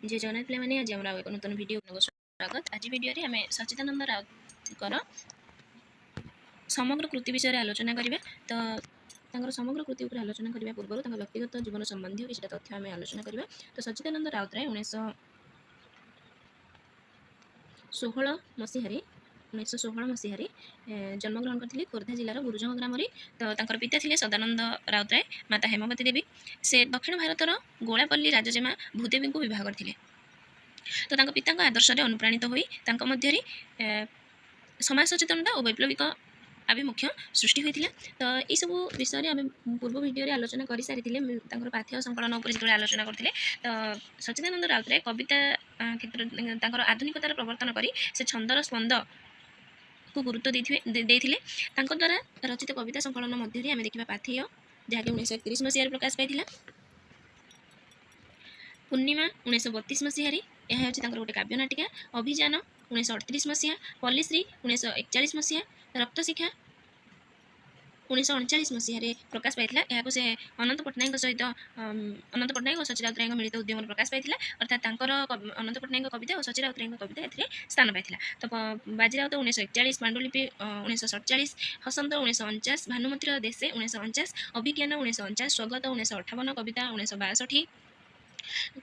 जे जगन्नाथ पिलाମାନେ आज आम एक नूतन भिडियो स्वागत। आज भिडियो रे आम सच्चिदानंद राउतर समग्र कृति विषय आलोचना करिबा। तो समग्र कृति उपर आलोचना करने पूर्व व्यक्तिगत जीवन संबंधी किसी तथ्य आम आलोचना करवा। तो सच्चिदानंद राउतराय 1916 मसीह जन्मग्रहण करते खोर्धा जिलार गुरुजंग ग्राम। तो पिता थे सदानंद राउतराय, माता हेमावती देवी। से दक्षिण भारतर गोलापल्ली राजजेमा भूदेवी को विवाह करते। तो पिता आदर्श अनुप्राणित होई समाज सचेतनता और वैप्लविक आभिमुख्य सृष्टि होता। तो ये सब विषय आम पूर्व भिडियो आलोचना कर सारी पाठ्य संकलन जो आलोचना करते। तो सच्चिदानंद राउतराय कविता क्षेत्र आधुनिकतार प्रवर्तन कर छंदर स्पंद को गुरुत्व देते। द्वारा रचित कविता संकलन मध्य आम देखा पाथेय जहाँकि 1931 मसीह प्रकाश पाई। पूर्णिमा 1932 मसीह यह गोटे काव्य नाटिका। अभियान 1938 मसीहा, पल्लीश्री 1941 मसीहा, रक्तशिखा 1939 मसीह प्रकाश पाई। यहाँ से अनंत पट्टनायक सहित अनंत पट्टनायक और सची राउतराय मिलित उद्यम प्रकाश पाई। अर्थात अनंत पट्टनायक कविता और सची राउतराय कविता ए स्थान पाई। तो बाजीराउत 1941, पांडुलिपि 1947, हसंत 1949, भानुमतिर देशे 1949, अभिज्ञान 1949, स्वगत 1958, कविता 1962,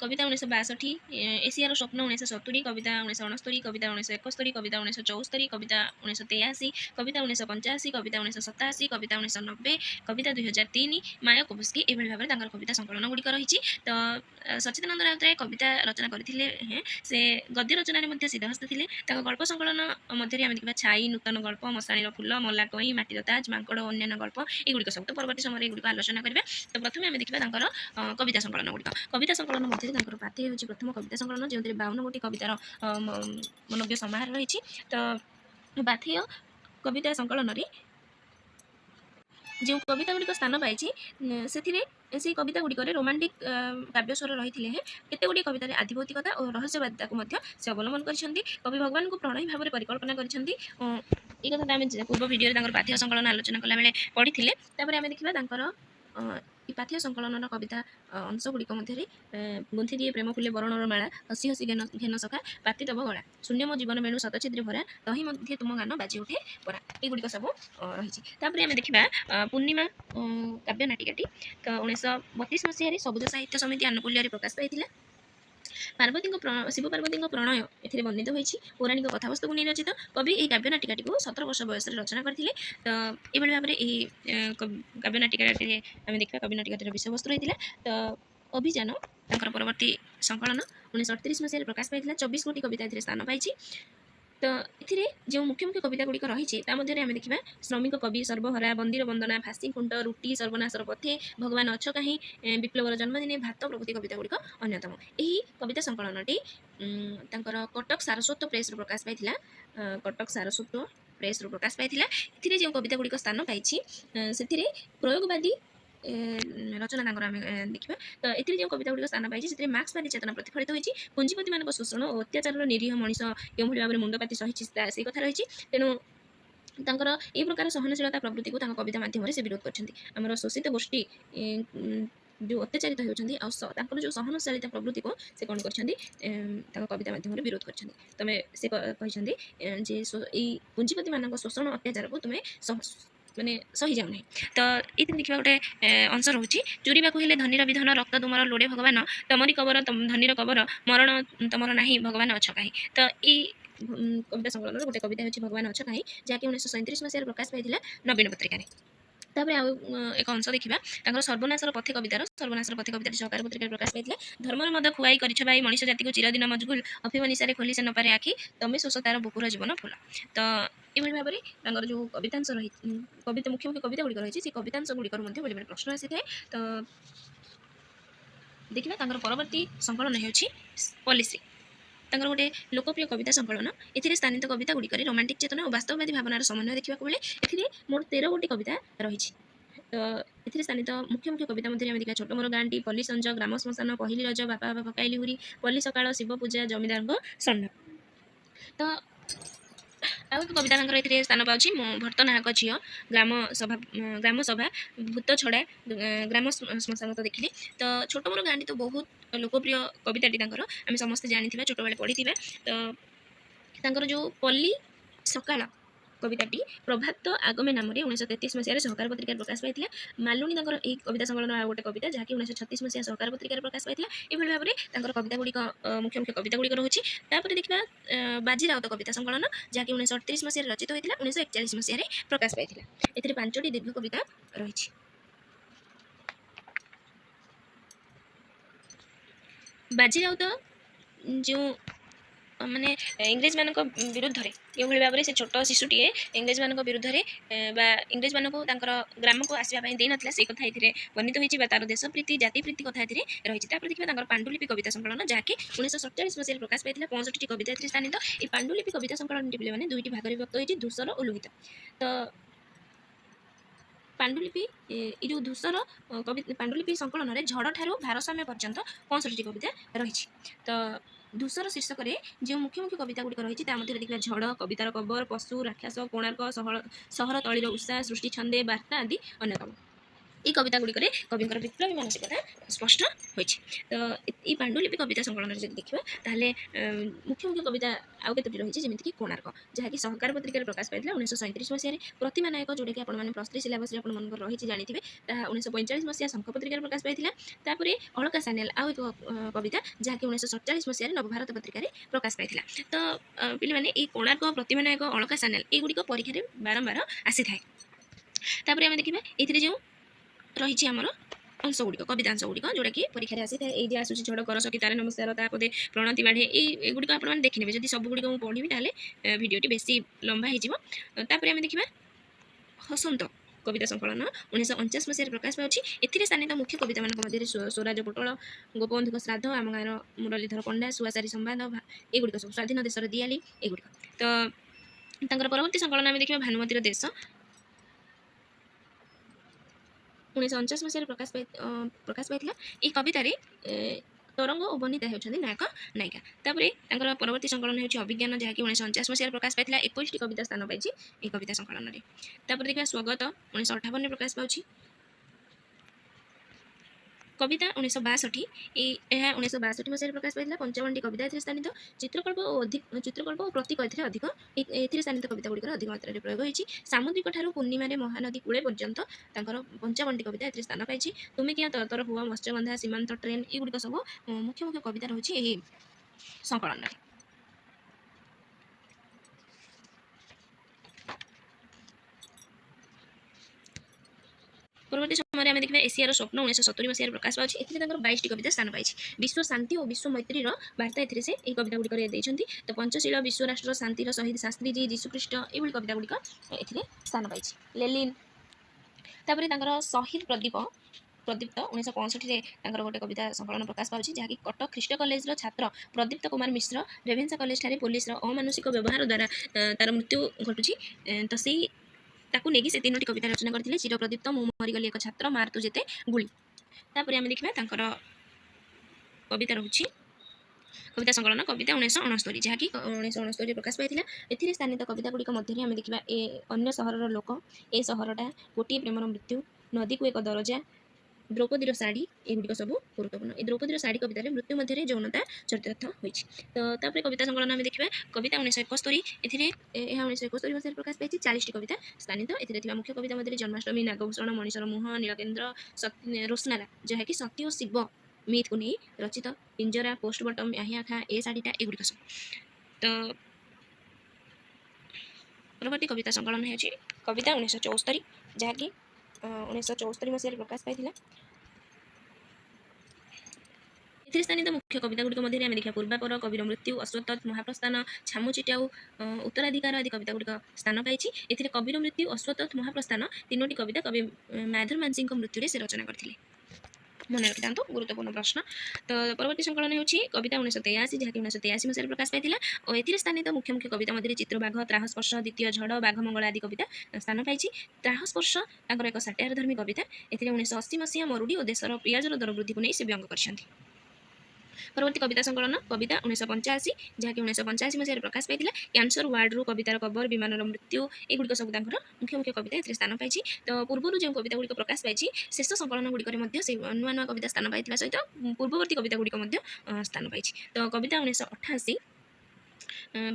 कविता 1962, एशियार स्वप्न 1970, कविता 1969, कविता 1971, कविता 1974, कविता 1983, कविता 1985, कविता 1987, कविता 1990, कविता 2003, मायाकोवस्की एभली भाव में कविता संकलन गुड़िक रही। तो सच्चिदानंद राउतराय कविता रचना करते। से गद्य रचन सिद्धहस्त थे। गल्प संकलन मध्य आम देखा छाई, नूतन गल्प, मशाणी फूल, मला कई, माटीर ताज, मांकड़ और अन्य गल्प एगुड़िक सब। तो परवर्ती समय एगुड़िक आलोचना करेंगे। तो प्रथम आम देखा कविता संकलन गुड़िक। कविता संकलन मध्य पाथेय हूँ प्रथम कविता संकलन जो 52 गोटी कवितार मनोज्ञ समाहार रही। तो पाथेय कविता संकलन जो कविता गुड़िक स्थान पाई से कविता गुड़िक रोमांटिक काव्य स्वर रही है। केते गुड़ी कविता आधिभौतिकता और रहस्यवादिता को से अवलंबन करछंती। कवि भगवान को प्रणयी भाव में परिकल्पना करछंती। ये कथा आम पूर्व भिडियो पाथेय संकलन आलोचना कला बेले पढ़ी। आम देखा पाथेय संकलन कविता अंश गुड़िक मध्य गुंथि दिए प्रेम फुले बरणर माला, हसी हसी घेन सखा, पाति तब गला, शून्य मो जीवन वेणु शतछिद्री भरा, तही मध्य तुम गान बाजी उठे परा। एगुड़िक सब रही। आम देखा पूर्णिमा काव्य नाटिकाटी। तो 1932 मसीह सबुज साहित्य समिति आनुकूल्य प्रकाश पाई। पार्वती शिव पार्वती प्रणय ए वर्णित होती। पौराणिक कथावस्तु को नहीं रचित। कवि यह काव्य नाटिकाटी 17 वर्ष बयस रचना करते। तो ये भाव में काव्य नाटिका आम देखा कवि नाटिका विषय वस्तु रही। तो अभियान परवर्ती संकलन 1938 मसीह प्रकाश पाई। 24 गोटी कविता स्थान पाई। तो ये जो मुख्य मुख्य कविता गुड़िक रही आम देखा श्रमिक कवि, सर्वहरा, बंदीर वंदना, फासी खुंट, रुटी, सर्वनाशर पथे, भगवान अछ कहीं, विप्लवर जन्मदिने, भात प्रभृति कविता गुड़िक अन्यतम। यही कविता संकलनटी कटक सारस्वत प्रेस प्रकाश पाई। कटक सारस्वत प्रेस प्रकाश पाई। जो कविता गुड़िक स्थान पाई से प्रयोगवादी रचना देखा। तो ये जो कविता गुड़िक स्थान पाई मार्क्सवादी चेतना प्रतिफलित होती। पुंजीपति मान शोषण और अत्याचार निरीह मनीष क्यों भाव में मुंडपाति सही से कथा रही। तेणु ये प्रकार सहनशीलता प्रवृत्ति को कविता माध्यम से विरोध कर शोषित गोष्ठी जो अत्याचारित होती जो सहनशीलता प्रवृत्ति को से कौन कर कविता माध्यम विरोध कर तमें से कहते पुंजीपति मान शोषण अत्याचार को तुम्हें माने सही जाऊ नहीं। तो ये देखा गोटे अंश रोचे चोरीवा हेले धनीर विधन रक्त तुमर लोड़े भगवान तमरी कबर धनीर कबर मरण तुमर ना भगवान अछ कहीं। तो ये कविता संकलन गोटे कविता होची भगवान अछ कहीं जहाँकि 1937 मसीह प्रकाश पाई नवीन पत्रिका। तापर एक अंश देखा सर्वनाशर पथे कवितार सहकार पत्रिका प्रकाश पाई। धर्मर मद खुआई कर भाई मनीष जाति को चिरदिन मजगुल अफिम निशारे खोली से नपारे आखि तमें शोष तार बुकुर जीवन फूल। तो ये भाव में जो कवितांश रही कविता मुख्य मुख्य कविता गुड़िक रही कवितांश गुड़िकर बेले बेले प्रश्न आसी थाए। तो देखा परवर्ती संकलन हो पॉलिसी गोटे लोकप्रिय कविता संकलन। ए स्थानित कविता गुड़िक रोमांटिक चेतना और वास्तववादी भावनार समन्वय देखा मिले। मोट 13 गोटी कविता रही। तो ये स्थानित मुख्य मुख्य कविता मध्य देखा छोट मोर गाँटी, पल्ली संज, ग्राम श्मशान, पहली रज, बापा बापा पकाइली हुरी, पल्ली सकाळ, शिव पूजा, जमीदार सन्न। तो ଆଉ ଏକ କବିତା ତାଙ୍କର ଏଥିରେ ସ୍ଥାନ ପାଉଛି ଭର୍ତ୍ତ ନାୟକ ଝିଅ, ଗ୍ରାମ ସଭା, ଭୂତ ଛଡ଼ା, ଗ୍ରାମ ଶ୍ମଶାନ ତ ଦେଖିଲେ। ତ ଛୋଟ ମୋର ଗାଁଟି ତ ବହୁତ ଲୋକପ୍ରିୟ କବିତାଟି ତାଙ୍କର, ଆମେ ସମସ୍ତେ ଜାଣିଥିବା, ଛୋଟବେଳେ ପଢ଼ିଥିବା। ତ ତାଙ୍କର ଯେଉଁ ପଲ୍ଲୀ ସକାଳ କବିତାଟି ପ୍ରଭାତ ଆଗମେ ନାମରେ 1933 ମସିହାରେ ସହକାର ପତ୍ରିକାରେ ପ୍ରକାଶ ପାଇଥିଲା। ମାଲୁଣୀ ତାଙ୍କର ଏହି କବିତା ସଂକଳନ ଆଉ ଗୋଟେ କବିତା, ଯାହାକି 1936 ମସିହା ସହକାର ପତ୍ରିକାରେ ପ୍ରକାଶ ପାଇଥିଲା। ଏଭଳି ଭାବରେ ତାଙ୍କର କବିତା ଗୁଡ଼ିକ ମୁଖ୍ୟ ମୁଖ୍ୟ କବିତା ଗୁଡ଼ିକ ରହୁଛି। ତାପରେ ଦେଖିବା ବାଜି ରାଉତ କବିତା ସଂକଳନ, ଯାହାକି 1938 ମସିହାରେ ରଚିତ ହୋଇଥିଲା, 1941 ମସିହାରେ ପ୍ରକାଶ ପାଇଥିଲା। ଏଥିରେ 5ଟି ଦୀର୍ଘ କବିତା ରହିଛି। ବାଜି ରାଉତ ଯେଉଁ ମାନେ ଇଂରେଜମାନଙ୍କ ବିରୁଦ୍ଧରେ କେଉଁଭଳି ଭାବରେ ସେ ଛୋଟ ଶିଶୁଟିଏ ଇଂରେଜମାନଙ୍କ ବିରୁଦ୍ଧରେ ବା ଇଂରେଜମାନଙ୍କୁ ତାଙ୍କର ଗ୍ରାମକୁ ଆସିବା ପାଇଁ ଦେଇନଥିଲା, ସେଇ କଥା ଏଥିରେ ବର୍ଣ୍ଣିତ ହୋଇଛି, ବା ତାର ଦେଶପ୍ରୀତି ଜାତିପ୍ରୀତି କଥା ଏଥିରେ ରହିଛି। ତାପରେ ଦେଖିବା ତାଙ୍କର ପାଣ୍ଡୁଲିପି କବିତା ସଂକଳନ, ଯାହାକି 1947 ମସିହାରେ ପ୍ରକାଶ ପାଇଥିଲା। 65ଟି କବିତା ଏଥିରେ ସ୍ଥାନିତ। ଏହି ପାଣ୍ଡୁଲିପି କବିତା ସଂକଳନଟି ପିଲାମାନେ 2ଟି ଭାଗରେ ବିଭକ୍ତ ହୋଇଛି, ଧୂସର ଓ ଲୋହିତ। ତ ପାଣ୍ଡୁଲିପି এই ଯେଉଁ ଧୂସର ପାଣ୍ଡୁଲିପି ସଂକଳନରେ ଝଡ଼ଠାରୁ ଭାରସାମ୍ୟ ପର୍ଯ୍ୟନ୍ତ 65ଟି କବିତା ରହିଛି। ତ ଧୂସର ଶୀର୍ଷକରେ ଯେଉଁ ମୁଖ୍ୟ ମୁଖ୍ୟ କବିତା ଗୁଡ଼ିକ ରହିଛି, ତା ମଧ୍ୟରେ ଦେଖିବା ଝଡ଼, କବିତାର କବର, ପଶୁ, ରାକ୍ଷସ, କୋଣାର୍କ, ସହର ତଳିର ଉଷା, ସୃଷ୍ଟି ଛନ୍ଦେ, ବାର୍ତ୍ତା ଆଦି ଅନ୍ୟତମ। এই কবিতা গুড়িকরে কবিঙ্কর বিপ্লবী মানসিকতা স্পষ্ট হয়েছে। তো এই পাণ্ডুলিপি কবিতা সংকলনের যদি দেখা তাহলে মুখ্য মুখ্য কবিতা আউ কতটি রয়েছে, যেমিতিকি কোণার্ক, যাকি সহকার পত্রিকার প্রকাশ পাই 1937 মସିହାରେ। ପ୍ରତିମା ନାୟକ, ଯେଉଁଟାକି ଆପଣମାନେ ପ୍ଲସ୍ 3 ସିଲାବସ୍ରେ ଆପଣମାନଙ୍କର ରହିଛି ଜାଣିଥିବେ, ତାହା 1945 ମସିହା ଶଙ୍ଖ ପତ୍ରିକାରେ ପ୍ରକାଶ ପାଇଥିଲା। ତାପରେ ଅଳକା ସାନ୍ୟାଲ ଆଉ ଏକ କବିତା, ଯାହାକି 1947 ମସିହାରେ ନବଭାରତ ପତ୍ରିକାରେ ପ୍ରକାଶ ପାଇଥିଲା। ତ ପିଲାମାନେ ଏଇ କୋଣାର୍କ, ପ୍ରତିମା ନାୟକ, ଅଳକା ସାନ୍ୟାଲ ଏଗୁଡ଼ିକ ପରୀକ୍ଷାରେ ବାରମ୍ବାର ଆସିଥାଏ। ତାପରେ ଆମେ ଦେଖିବା ଏଥିରେ ଯେଉଁ ରହିଛି ଆମର ଅଂଶଗୁଡ଼ିକ, କବିତାଂଶ ଗୁଡ଼ିକ ଯେଉଁଟାକି ପରୀକ୍ଷାରେ ଆସିଥାଏ। ଏଇ ଯେ ଆସୁଛି ଝଡ଼, କର ସଖୀ, ତାରେ ନମସ୍କାର, ତାପରେ ପ୍ରଣତି ବାଢ଼େ, ଏଗୁଡ଼ିକ ଆପଣମାନେ ଦେଖିନେବେ। ଯଦି ସବୁଗୁଡ଼ିକ ମୁଁ ପଢ଼ିବି ତାହେଲେ ଭିଡ଼ିଓଟି ବେଶୀ ଲମ୍ବା ହେଇଯିବ। ତାପରେ ଆମେ ଦେଖିବା ହସନ୍ତ କବିତା ସଂକଳନ 1949 ମସିହାରେ ପ୍ରକାଶ ପାଉଛି। ଏଥିରେ ସ୍ଥାନିତ ମୁଖ୍ୟ କବିତାମାନଙ୍କ ମଧ୍ୟରେ ସ୍ୱରାଜ ପୋଟଳ, ଗୋପବନ୍ଧୁଙ୍କ ଶ୍ରାଦ୍ଧ, ଆମ ଗାଁର ମୁରଲୀଧର ପଣ୍ଡା, ସୁଆସାରୀ ସମ୍ବାଦ, ଏଗୁଡ଼ିକ ସବୁ, ସ୍ୱାଧୀନ ଦେଶର ଦିଆଲି, ଏଗୁଡ଼ିକ। ତ ତାଙ୍କର ପରବର୍ତ୍ତୀ ସଂକଳନ ଆମେ ଦେଖିବା ଭାନୁମତୀର ଦେଶ, 1949 ମସିହାରେ ପ୍ରକାଶ ପାଇଥିଲା। ଏହି କବିତାରେ ତରଙ୍ଗ ଓ ବନିତା ହେଉଛନ୍ତି ନାୟକ ନାୟିକା। ତାପରେ ତାଙ୍କର ପରବର୍ତ୍ତୀ ସଂକଳନ ହେଉଛି ଅଭିଜ୍ଞାନ, ଯାହାକି 1949 ମସିହାରେ ପ୍ରକାଶ ପାଇଥିଲା। 21ଟି କବିତା ସ୍ଥାନ ପାଇଛି ଏହି କବିତା ସଂକଳନରେ। ତାପରେ ଦେଖିବା ସ୍ୱଗତ, 1958ରେ ପ୍ରକାଶ ପାଉଛି। କବିତା 1962, ଏହା 1962 ମସିହାରେ ପ୍ରକାଶ ପାଇଥିଲା। 55ଟି କବିତା ଏଥିରେ ସ୍ଥାନିତ। ଚିତ୍ରକଳ୍ପ ଓ ପ୍ରତୀକ ଏଥିରେ ଅଧିକ, ଏଥିରେ ସ୍ଥାନିତ କବିତା ଗୁଡ଼ିକର ଅଧିକ ମାତ୍ରାରେ ପ୍ରୟୋଗ ହୋଇଛି। ସାମୁଦ୍ରିକ ଠାରୁ ପୂର୍ଣ୍ଣିମାରେ ମହାନଦୀ କୂଳେ ପର୍ଯ୍ୟନ୍ତ ତାଙ୍କର 55ଟି କବିତା ଏଥିରେ ସ୍ଥାନ ପାଇଛି। ତୁମେ କିଆଁ ତରତର ହୁଅ, ମତ୍ସ୍ୟଗନ୍ଧା, ସୀମାନ୍ତ ଟ୍ରେନ୍, ଏଗୁଡ଼ିକ ସବୁ ମୁଖ୍ୟ ମୁଖ୍ୟ କବିତା ରହୁଛି ଏହି ସଂକଳନରେ। ପରବର୍ତ୍ତୀ ସମୟରେ ଆମେ ଦେଖିବା ଏସିଆର ସ୍ୱପ୍ନ, 1970 ମସିହାରେ ପ୍ରକାଶ ପାଉଛି। ଏଥିରେ ତାଙ୍କର 22ଟି କବିତା ସ୍ଥାନ ପାଇଛି। ବିଶ୍ୱ ଶାନ୍ତି ଓ ବିଶ୍ୱ ମୈତ୍ରୀର ବାର୍ତ୍ତା ଏଥିରେ ସେ ଏହି କବିତା ଗୁଡ଼ିକରେ ଦେଇଛନ୍ତି। ତ ପଞ୍ଚଶୀଳ, ବିଶ୍ୱ ରାଷ୍ଟ୍ର, ଶାନ୍ତିର ଶହୀଦ ଶାସ୍ତ୍ରୀଜୀ, ଯୀଶୁଖ୍ରୀଷ୍ଟ, ଏଭଳି କବିତା ଗୁଡ଼ିକ ଏଥିରେ ସ୍ଥାନ ପାଇଛି। ଲେଲିନ୍। ତାପରେ ତାଙ୍କର ଶହୀଦ ପ୍ରଦୀପ୍ତ 1965ରେ ତାଙ୍କର ଗୋଟେ କବିତା ସଂକଳନ ପ୍ରକାଶ ପାଉଛି, ଯାହାକି କଟକ ଖ୍ରୀଷ୍ଟ କଲେଜର ଛାତ୍ର ପ୍ରଦୀପ୍ତ କୁମାର ମିଶ୍ର ରେଭେନ୍ସା କଲେଜଠାରେ ପୋଲିସର ଅମାନୁଷିକ ବ୍ୟବହାର ଦ୍ୱାରା ତାର ମୃତ୍ୟୁ ଘଟୁଛି। ତ ସେଇ ତାକୁ ନେଇକି ସେ 3ଟି କବିତା ରଚନା କରିଥିଲେ। ଚିରପ୍ରଦୀପ୍ତ, ମୁଁ ମରିଗଲି ଏକ ଛାତ୍ର, ମାର ତୁ ଯେତେ ଗୁଳି। ତାପରେ ଆମେ ଦେଖିବା ତାଙ୍କର କବିତା ରହୁଛି କବିତା ସଂକଳନ କବିତା 1969, ଯାହାକି 1969ରେ ପ୍ରକାଶ ପାଇଥିଲା। ଏଥିରେ ସ୍ଥାନିତ କବିତା ଗୁଡ଼ିକ ମଧ୍ୟରେ ଆମେ ଦେଖିବା ଅନ୍ୟ ସହରର ଲୋକ, ଏ ସହରଟା, ଗୋଟିଏ ପ୍ରେମର ମୃତ୍ୟୁ, ନଦୀକୁ ଏକ ଦରଜା, ଦ୍ରୌପଦୀର ଶାଢ଼ୀ, ଏଗୁଡ଼ିକ ସବୁ ଗୁରୁତ୍ୱପୂର୍ଣ୍ଣ। এই ଦ୍ରୌପଦୀର ଶାଢ଼ୀ କବିତାରେ ମୃତ୍ୟୁ ମଧ୍ୟରେ ଯୌନତା ଚରିତାର୍ଥ ହୋଇଛି। ତ ତାପରେ କବିତା ସଂକଳନ ଆମେ ଦେଖିବା କବିତା 1971, ଏଥିରେ ଏହା 1971 ମସିହାରେ ପ୍ରକାଶ ପାଇଛି। 40ଟି କବିତା ସ୍ଥାନିତ। ଏଥିରେ ଥିବା ମୁଖ୍ୟ କବିତା ମଧ୍ୟରେ ଜନ୍ମାଷ୍ଟମୀ, ନାଗଭୂଷଣ, ମଣିଷର ମୁହଁ, ନୀଳକେନ୍ଦ୍ର, ରୋସ୍ନାରା, ଯାହାକି ସତୀ ଓ ଶିବ ମିଥକୁ ନେଇ ରଚିତ, ପିଞ୍ଜରା, ପୋଷ୍ଟବଟମ୍, আহিଆ ଖା, ଏ ଶାଢ଼ୀଟା, ଏଗୁଡ଼ିକ ସବୁ। ତ ପରବର୍ତ୍ତୀ କବିତା ସଂକଳନ ହେଉଛି କବିତା 1974, ଯାହାକି 1974 ମସିହାରେ ପ୍ରକାଶ ପାଇଥିଲା। ଏଥିରେ ସ୍ଥାନିତ ମୁଖ୍ୟ କବିତା ଗୁଡ଼ିକ ମଧ୍ୟରେ ଆମେ ଦେଖିବା ପୂର୍ବାପର, କବିର ମୃତ୍ୟୁ, ଅଶ୍ୱତଥ୍, ମହାପ୍ରସ୍ଥାନ, ଛାମୁଚିଟାଉ, ଉତ୍ତରାଧିକାର ଆଦି କବିତା ଗୁଡ଼ିକ ସ୍ଥାନ ପାଇଛି। ଏଥିରେ କବିର ମୃତ୍ୟୁ, ଅଶ୍ୱତଥ୍, ମହାପ୍ରସ୍ଥାନ 3ଟି କବିତା କବି ମାଧୁର ମାନସିଂଙ୍କ ମୃତ୍ୟୁରେ ସେ ରଚନା କରିଥିଲେ। ମନେ ରଖିଥାନ୍ତୁ, ଗୁରୁତ୍ୱପୂର୍ଣ୍ଣ ପ୍ରଶ୍ନ। ତ ପରବର୍ତ୍ତୀ ସଂକଳନ ହେଉଛି କବିତା 1983, ଯାହାକି 1983 ମସିହାରେ ପ୍ରକାଶ ପାଇଥିଲା। ଓ ଏଥିରେ ସ୍ଥାନିତ ମୁଖ୍ୟ ମୁଖ୍ୟ କବିତା ମଧ୍ୟରେ ଚିତ୍ରବାଘ, ତ୍ରାହସ୍ପର୍ଶ, ଦ୍ୱିତୀୟ ଝଡ଼, ବାଘମଙ୍ଗଳ ଆଦି କବିତା ସ୍ଥାନ ପାଇଛି। ତ୍ରାହସ୍ପର୍ଶ ତାଙ୍କର ଏକ ସାଟାୟାର ଧର୍ମୀ କବିତା। ଏଥିରେ 1980 ମସିହା ମରୁଡ଼ି ଓ ଦେଶର ପିଆଜର ଦର ବୃଦ୍ଧିକୁ ନେଇ ସେ ବ୍ୟଙ୍ଗ କରିଛନ୍ତି। ପରବର୍ତ୍ତୀ କବିତା ସଂକଳନ କବିତା 1985 ଯାହାକି 1985 ମସିହାରେ ପ୍ରକାଶ ପାଇଥିଲା। କ୍ୟାନ୍ସର ୱାର୍ଡରୁ କବିତାର କବର, ବିମାନର ମୃତ୍ୟୁ ଏଗୁଡ଼ିକ ସବୁ ତାଙ୍କର ମୁଖ୍ୟ ମୁଖ୍ୟ କବିତା ଏଥିରେ ସ୍ଥାନ ପାଇଛି। ତ ପୂର୍ବରୁ ଯେଉଁ କବିତା ଗୁଡ଼ିକ ପ୍ରକାଶ ପାଇଛି ଶେଷ ସଂକଳନ ଗୁଡ଼ିକରେ ମଧ୍ୟ ସେ ନୂଆ ନୂଆ କବିତା ସ୍ଥାନ ପାଇଥିବା ସହିତ ପୂର୍ବବର୍ତ୍ତୀ କବିତା ଗୁଡ଼ିକ ମଧ୍ୟ ସ୍ଥାନ ପାଇଛି। ତ କବିତା 1988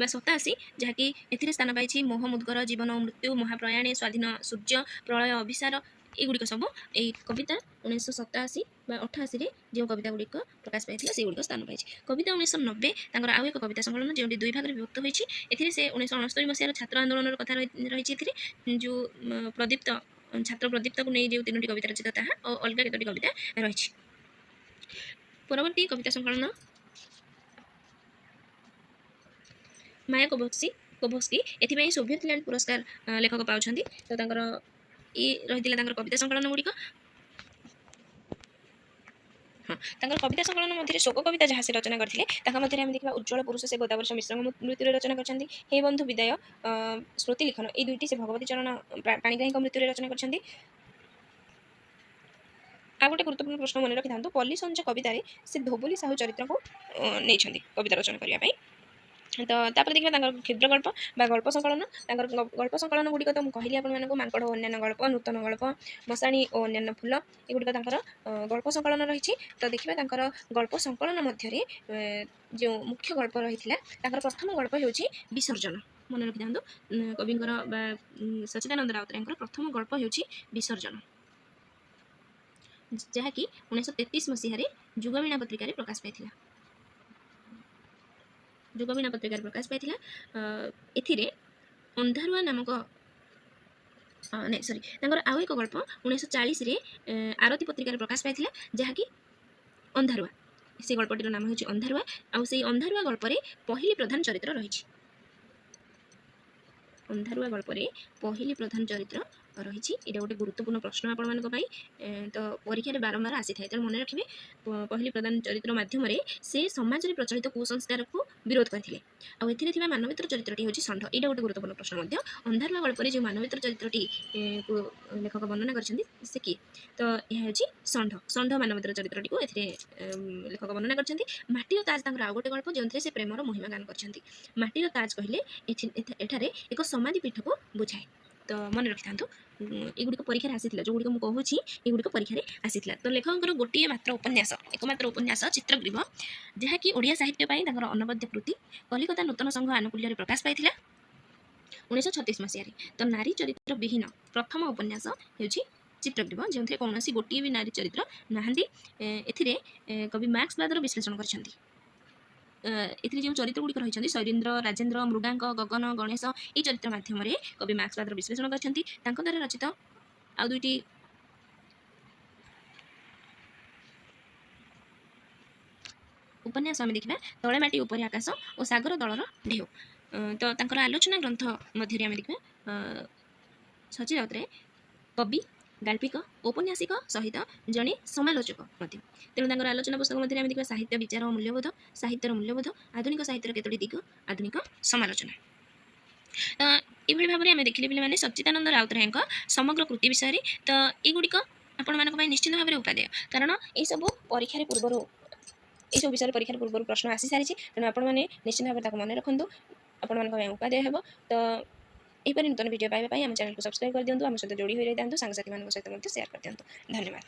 ବା 87 ଯାହାକି ଏଥିରେ ସ୍ଥାନ ପାଇଛି ମୋହ ମୁଦ୍ଗର, ଜୀବନ ଓ ମୃତ୍ୟୁ, ମହାପ୍ରୟାଣେ, ସ୍ୱାଧୀନ ସୂର୍ଯ୍ୟ, ପ୍ରଳୟ ଅଭିସାର ଏଗୁଡ଼ିକ ସବୁ ଏହି କବିତା 1987 ବା 88ରେ ଯେଉଁ କବିତା ଗୁଡ଼ିକ ପ୍ରକାଶ ପାଇଥିଲା ସେଗୁଡ଼ିକ ସ୍ଥାନ ପାଇଛି। କବିତା 1990 ତାଙ୍କର ଆଉ ଏକ କବିତା ସଂକଳନ ଯେଉଁଠି ଦୁଇ ଭାଗରେ ବିଭକ୍ତ ହୋଇଛି। ଏଥିରେ ସେ 1969 ମସିହାର ଛାତ୍ର ଆନ୍ଦୋଳନର କଥା ରହିଛି। ଏଥିରେ ଯେଉଁ ପ୍ରଦୀପ୍ତ ଛାତ୍ର ପ୍ରଦୀପ୍ତକୁ ନେଇ ଯେଉଁ 3ଟି କବିତା ରଚିତ ତାହା ଓ ଅଲଗା କେତୋଟି କବିତା ରହିଛି। ପରବର୍ତ୍ତୀ କବିତା ସଂକଳନ ମାୟାକୋଭସ୍କି ଏଥିପାଇଁ ସୋଭିଏତ ଲ୍ୟାଣ୍ଡ ପୁରସ୍କାର ଲେଖକ ପାଉଛନ୍ତି। ତ ତାଙ୍କର ରହିଥିଲା ତାଙ୍କର କବିତା ସଂକଳନ ଗୁଡ଼ିକ। ହଁ, ତାଙ୍କର କବିତା ସଂକଳନ ମଧ୍ୟରେ ଶୋକ କବିତା ଯାହା ସେ ରଚନା କରିଥିଲେ ତାହା ମଧ୍ୟରେ ଆମେ ଦେଖିବା ଉଜ୍ଜ୍ୱଳ ପୁରୁଷ ସେ ଗୋଦାବର୍ଷ ମିଶ୍ରଙ୍କ ମୃତ୍ୟୁରେ ରଚନା କରିଛନ୍ତି। ହେ ବନ୍ଧୁ ବିଦାୟ, ସ୍ମୃତି ଲିଖନ ଏଇ ଦୁଇଟି ସେ ଭଗବତୀ ଚରଣ ପାଣିଗ୍ରାହୀଙ୍କ ମୃତ୍ୟୁରେ ରଚନା କରିଛନ୍ତି। ଆଉ ଗୋଟେ ଗୁରୁତ୍ୱପୂର୍ଣ୍ଣ ପ୍ରଶ୍ନ ମନେ ରଖିଥାନ୍ତୁ, ପଲ୍ଲୀ ସଞ୍ଜ କବିତାରେ ସେ ଧୋବଲି ସାହୁ ଚରିତ୍ରକୁ ନେଇଛନ୍ତି କବିତା ରଚନା କରିବା ପାଇଁ। ତ ତାପରେ ଦେଖିବା ତାଙ୍କର କ୍ଷୁଦ୍ର ଗଳ୍ପ ବା ଗଳ୍ପ ସଂକଳନ। ତାଙ୍କର ଗଳ୍ପ ସଂକଳନ ଗୁଡ଼ିକ ତ ମୁଁ କହିଲି ଆପଣମାନଙ୍କୁ, ମାଙ୍କଡ଼ ଓ ଅନ୍ୟାନ୍ୟ ଗଳ୍ପ, ନୂତନ ଗଳ୍ପ, ମଶାଣୀ ଓ ଅନ୍ୟାନ୍ୟ ଫୁଲ ଏଗୁଡ଼ିକ ତାଙ୍କର ଗଳ୍ପ ସଂକଳନ ରହିଛି। ତ ଦେଖିବା ତାଙ୍କର ଗଳ୍ପ ସଂକଳନ ମଧ୍ୟରେ ଯେଉଁ ମୁଖ୍ୟ ଗଳ୍ପ ରହିଥିଲା ତାଙ୍କର ପ୍ରଥମ ଗଳ୍ପ ହେଉଛି ବିସର୍ଜନ। ମନେ ରଖିଥାନ୍ତୁ, କବିଙ୍କର ବା ସଚ୍ଚିଦାନନ୍ଦ ରାଉତରାୟଙ୍କର ପ୍ରଥମ ଗଳ୍ପ ହେଉଛି ବିସର୍ଜନ, ଯାହାକି 1933 ମସିହାରେ ଯୁଗବୀଣା ପତ୍ରିକାରେ ପ୍ରକାଶ ପାଇଥିଲା। ଯୁଗବୀଣା ପତ୍ରିକାରେ ପ୍ରକାଶ ପାଇଥିଲା। ଏଥିରେ ଅନ୍ଧାରୁଆ ନାମକ ତାଙ୍କର ଆଉ ଏକ ଗଳ୍ପ 1940ରେ ଆରତୀ ପତ୍ରିକାରେ ପ୍ରକାଶ ପାଇଥିଲା, ଯାହାକି ଅନ୍ଧାରୁଆ। ସେ ଗଳ୍ପଟିର ନାମ ହେଉଛି ଅନ୍ଧାରୁଆ। ଆଉ ସେଇ ଅନ୍ଧାରୁଆ ଗଳ୍ପରେ ପହିଲି ପ୍ରଧାନ ଚରିତ୍ର ରହିଛି। ଅନ୍ଧାରୁଆ ଗଳ୍ପରେ ପହିଲି ପ୍ରଧାନ ଚରିତ୍ର ରହିଛି। ଏଇଟା ଗୋଟେ ଗୁରୁତ୍ୱପୂର୍ଣ୍ଣ ପ୍ରଶ୍ନ ଆପଣମାନଙ୍କ ପାଇଁ, ତ ପରୀକ୍ଷାରେ ବାରମ୍ବାର ଆସିଥାଏ। ତେଣୁ ମନେ ରଖିବେ, ପହିଲି ପ୍ରଧାନ ଚରିତ୍ର ମାଧ୍ୟମରେ ସେ ସମାଜରେ ପ୍ରଚଳିତ କୁସଂସ୍କାରକୁ ବିରୋଧ କରିଥିଲେ। ଆଉ ଏଥିରେ ଥିବା ମାନବିତ୍ର ଚରିତ୍ରଟି ହେଉଛି ଷଣ୍ଢ। ଏଇଟା ଗୋଟେ ଗୁରୁତ୍ୱପୂର୍ଣ୍ଣ ପ୍ରଶ୍ନ ମଧ୍ୟ। ଅନ୍ଧାରୁଆ ଗଳ୍ପରେ ଯେଉଁ ମାନବିତ୍ର ଚରିତ୍ରଟି ଲେଖକ ବର୍ଣ୍ଣନା କରିଛନ୍ତି ସେ କିଏ? ତ ଏହା ହେଉଛି ଷଣ୍ଢ। ଷଣ୍ଢ ମାନବିତ୍ର ଚରିତ୍ରଟିକୁ ଏଥିରେ ଲେଖକ ବର୍ଣ୍ଣନା କରିଛନ୍ତି। ମାଟିର ତାଜ ତାଙ୍କର ଆଉ ଗୋଟେ ଗଳ୍ପ ଯେଉଁଥିରେ ସେ ପ୍ରେମର ମହିମା ଗାନ କରିଛନ୍ତି। ମାଟିର ତାଜ କହିଲେ ଏଠାରେ ଏକ ସମାଧି ପୀଠକୁ ବୁଝାଏ। ତ ମନେ ରଖିଥାନ୍ତୁ, ଏଗୁଡ଼ିକ ପରୀକ୍ଷାରେ ଆସିଥିଲା। ଯେଉଁଗୁଡ଼ିକ ମୁଁ କହୁଛି ଏଗୁଡ଼ିକ ପରୀକ୍ଷାରେ ଆସିଥିଲା। ତ ଲେଖକଙ୍କର ଗୋଟିଏ ମାତ୍ର ଉପନ୍ୟାସ, ଏକମାତ୍ର ଉପନ୍ୟାସ ଚିତ୍ରଗ୍ରୀବ, ଯାହାକି ଓଡ଼ିଆ ସାହିତ୍ୟ ପାଇଁ ତାଙ୍କର ଅନବଦ୍ୟ କୃତି, କଲିକତା ନୂତନ ସଂଘ ଆନୁକୂଲ୍ୟରେ ପ୍ରକାଶ ପାଇଥିଲା 1936 ମସିହାରେ। ତ ନାରୀ ଚରିତ୍ର ବିହୀନ ପ୍ରଥମ ଉପନ୍ୟାସ ହେଉଛି ଚିତ୍ରଗ୍ରୀବ, ଯେଉଁଥିରେ କୌଣସି ଗୋଟିଏ ବି ନାରୀ ଚରିତ୍ର ନାହାନ୍ତି। ଏଥିରେ କବି ମାର୍କ୍ସବାଦର ବିଶ୍ଳେଷଣ କରିଛନ୍ତି। ଏଥିରେ ଯେଉଁ ଚରିତ୍ର ଗୁଡ଼ିକ ରହିଛନ୍ତି ଶୈରୀନ୍ଦ୍ର, ରାଜେନ୍ଦ୍ର, ମୃଗାଙ୍କ, ଗଗନ, ଗଣେଶ ଏହି ଚରିତ୍ର ମାଧ୍ୟମରେ କବି ମାର୍କ୍ସବାଦର ବିଶ୍ଳେଷଣ କରିଛନ୍ତି। ତାଙ୍କ ଦ୍ୱାରା ରଚିତ ଆଉ ଦୁଇଟି ଉପନ୍ୟାସ ଆମେ ଦେଖିବା, ତଳେ ମାଟି ଉପରେ ଆକାଶ ଓ ସାଗର ଦଳର ଢେଉ। ତ ତାଙ୍କର ଆଲୋଚନା ଗ୍ରନ୍ଥ ମଧ୍ୟରେ ଆମେ ଦେଖିବା ସଚ୍ଚି ରାଉତରାୟ କବି, ଗାଳ୍ପିକ, ଔପନ୍ୟାସିକ ସହିତ ଜଣେ ସମାଲୋଚକ ମଧ୍ୟ। ତେଣୁ ତାଙ୍କର ଆଲୋଚନା ପୁସ୍ତକ ମଧ୍ୟରେ ଆମେ ଦେଖିବା ସାହିତ୍ୟ ବିଚାର ଓ ମୂଲ୍ୟବୋଧ, ସାହିତ୍ୟର ମୂଲ୍ୟବୋଧ, ଆଧୁନିକ ସାହିତ୍ୟର କେତୋଟି ଦିଗ, ଆଧୁନିକ ସମାଲୋଚନା। ତ ଏଭଳି ଭାବରେ ଆମେ ଦେଖିଲେ ପିଲାମାନେ ସଚ୍ଚିଦାନନ୍ଦ ରାଉତରାୟଙ୍କ ସମଗ୍ର କୃତି ବିଷୟରେ। ତ ଏଗୁଡ଼ିକ ଆପଣମାନଙ୍କ ପାଇଁ ନିଶ୍ଚିତ ଭାବରେ ଉପାଦେୟ, କାରଣ ଏହିସବୁ ପରୀକ୍ଷାରେ ପୂର୍ବରୁ ଏସବୁ ବିଷୟରେ ପରୀକ୍ଷାର ପୂର୍ବରୁ ପ୍ରଶ୍ନ ଆସିସାରିଛି। ତେଣୁ ଆପଣମାନେ ନିଶ୍ଚିତ ଭାବରେ ତାକୁ ମନେ ରଖନ୍ତୁ, ଆପଣମାନଙ୍କ ପାଇଁ ଉପାଦେୟ ହେବ। ତ ଏହିପରି ନୂତନ ଭିଡ଼ିଓ ପାଇବା ପାଇଁ ଆମ ଚ୍ୟାନେଲକୁ ସବସ୍କ୍ରାଇବ୍ କରିଦିଅନ୍ତୁ, ଆମ ସହିତ ଯୋଡ଼ି ହୋଇ ରହିଥାନ୍ତୁ, ସାଙ୍ଗସାଥିମାନଙ୍କ ସହିତ ମଧ୍ୟ ସେୟାର କରିଦିଅନ୍ତୁ। ଧନ୍ୟବାଦ।